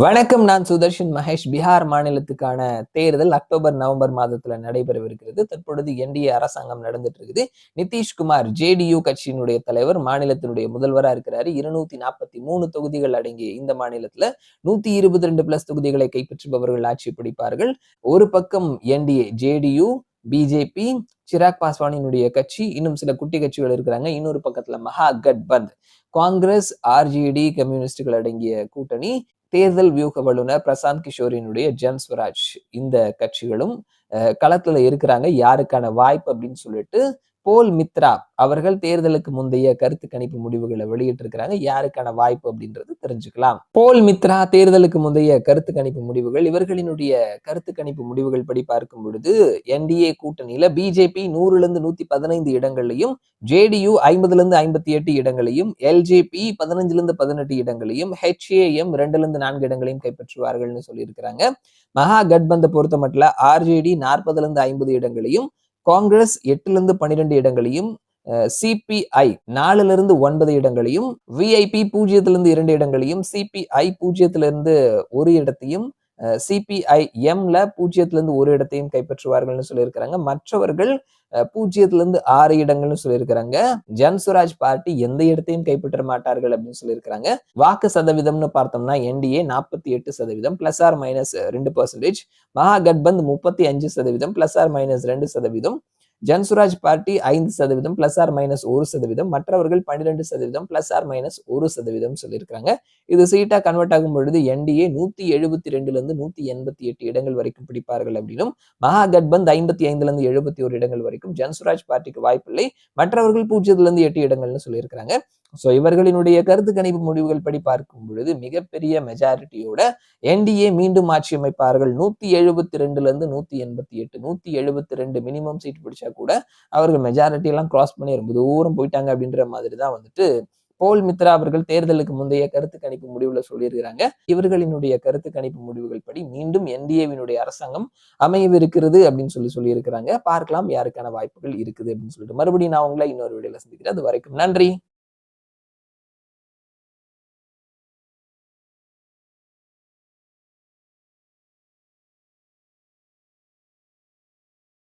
வணக்கம். நான் சுதர்ஷன் மகேஷ். பீகார் மாநிலத்துக்கான தேர்தல் அக்டோபர், நவம்பர் மாதத்துல நடைபெறவிருக்கிறது. தற்பொழுது என்டிஏ அரசாங்கம் நடந்துட்டு இருக்குது. நிதிஷ்குமார் ஜேடியு கட்சியினுடைய தலைவர், மாநிலத்தினுடைய முதல்வரா இருக்கிறாரு. 243 தொகுதிகள் அடங்கிய இந்த மாநிலத்துல 122 பிளஸ் தொகுதிகளை கைப்பற்றுபவர்கள் ஆட்சி பிடிப்பார்கள். ஒரு பக்கம் என்டிஏ, ஜேடியு, பிஜேபி, சிராக் பாஸ்வானினுடைய கட்சி, இன்னும் சில குட்டி கட்சிகள் இருக்கிறாங்க. இன்னொரு பக்கத்துல மகா கட்பந்த், காங்கிரஸ், ஆர்ஜேடி, கம்யூனிஸ்டுகள் அடங்கிய கூட்டணி. தேர்தல் வியூக வல்லுநர் பிரசாந்த் கிஷோரினுடைய ஜன் ஸ்வராஜ், இந்த கட்சிகளும் களத்துல இருக்கிறாங்க. யாருக்கான வாய்ப்பு அப்படின்னு சொல்லிட்டு போல் மித்ரா அவர்கள் தேர்தலுக்கு முந்தைய கருத்து கணிப்பு முடிவுகளை வெளியிட்டு இருக்கிறாங்க. யாருக்கான வாய்ப்பு அப்படின்றது தெரிஞ்சுக்கலாம். போல் மித்ரா தேர்தலுக்கு முந்தைய கருத்து கணிப்பு முடிவுகள், இவர்களினுடைய கருத்து கணிப்பு முடிவுகள் படி பார்க்கும் பொழுது என்டிஏ கூட்டணியில பிஜேபி 100-115 இடங்களையும், ஜேடியு 50-58 இடங்களையும், எல்ஜேபி 15-18 இடங்களையும், ஹெச்ஏஎம் 2-4 இடங்களையும் கைப்பற்றுவார்கள்னு சொல்லியிருக்கிறாங்க. மகா கட்பந்தை பொறுத்த மட்டும் ஆர்ஜேடி 40-50 இடங்களையும், காங்கிரஸ் 8-12 இடங்களையும், சிபிஐ 4-9 இடங்களையும், விஐபி 0-2 இடங்களையும், சிபிஐ 0-1 இடத்தையும், சிபிஐ எம்ல 0-1 இடத்தையும் கைப்பற்றுவார்கள்னு சொல்லியிருக்கிறாங்க. மற்றவர்கள் 0-6 இடங்கள்னு சொல்லியிருக்கிறாங்க. ஜன் ஸ்வராஜ் பார்ட்டி எந்த இடத்தையும் கைப்பற்ற மாட்டார்கள் அப்படின்னு சொல்லியிருக்கிறாங்க. வாக்கு சதவீதம்னு பார்த்தோம்னா என்டிஏ 48% +-2%, மகா கட்பந்த் 35% +-2%, ஜன்சுராஜ் பார்ட்டி 5% +-1%, மற்றவர்கள் 12% +-1% சொல்லியிருக்காங்க. இது சீட்டா கன்வெர்ட் ஆகும் பொழுது என்டிஏ 172-188 இடங்கள் வரைக்கும் பிடிப்பார்கள் அப்படின்னும், மகா கட்பந்த் 55-71 இடங்கள் வரைக்கும், ஜன்சுராஜ் பார்ட்டிக்கு வாய்ப்பில்லை, மற்றவர்கள் 0-8 இடங்கள்னு சொல்லியிருக்காங்க. சோ இவர்களினுடைய கருத்து கணிப்பு முடிவுகள் படி பார்க்கும் பொழுது மிகப்பெரிய மெஜாரிட்டியோட என்டிஏ மீண்டும் ஆட்சி அமைப்பார்கள். 172-188, 172 மினிமம் சீட் பிடிச்சா கூட அவர்கள் மெஜாரிட்டி எல்லாம் கிராஸ் பண்ணி ரொம்ப தூரம் போயிட்டாங்க அப்படின்ற மாதிரி தான் வந்துட்டு போல் மித்ரா அவர்கள் தேர்தலுக்கு முந்தைய கருத்து கணிப்பு முடிவுல சொல்லியிருக்கிறாங்க. இவர்களினுடைய கருத்து கணிப்பு முடிவுகள் படி மீண்டும் என்டிஏவினுடைய அரசாங்கம் அமையவிருக்கிறது அப்படின்னு சொல்லியிருக்கிறாங்க. பார்க்கலாம் யாருக்கான வாய்ப்புகள் இருக்குது அப்படின்னு சொல்லிட்டு. மறுபடியும் நான் உங்களை இன்னொரு வீடியோல சந்திக்கிறேன். அது வரைக்கும் நன்றி.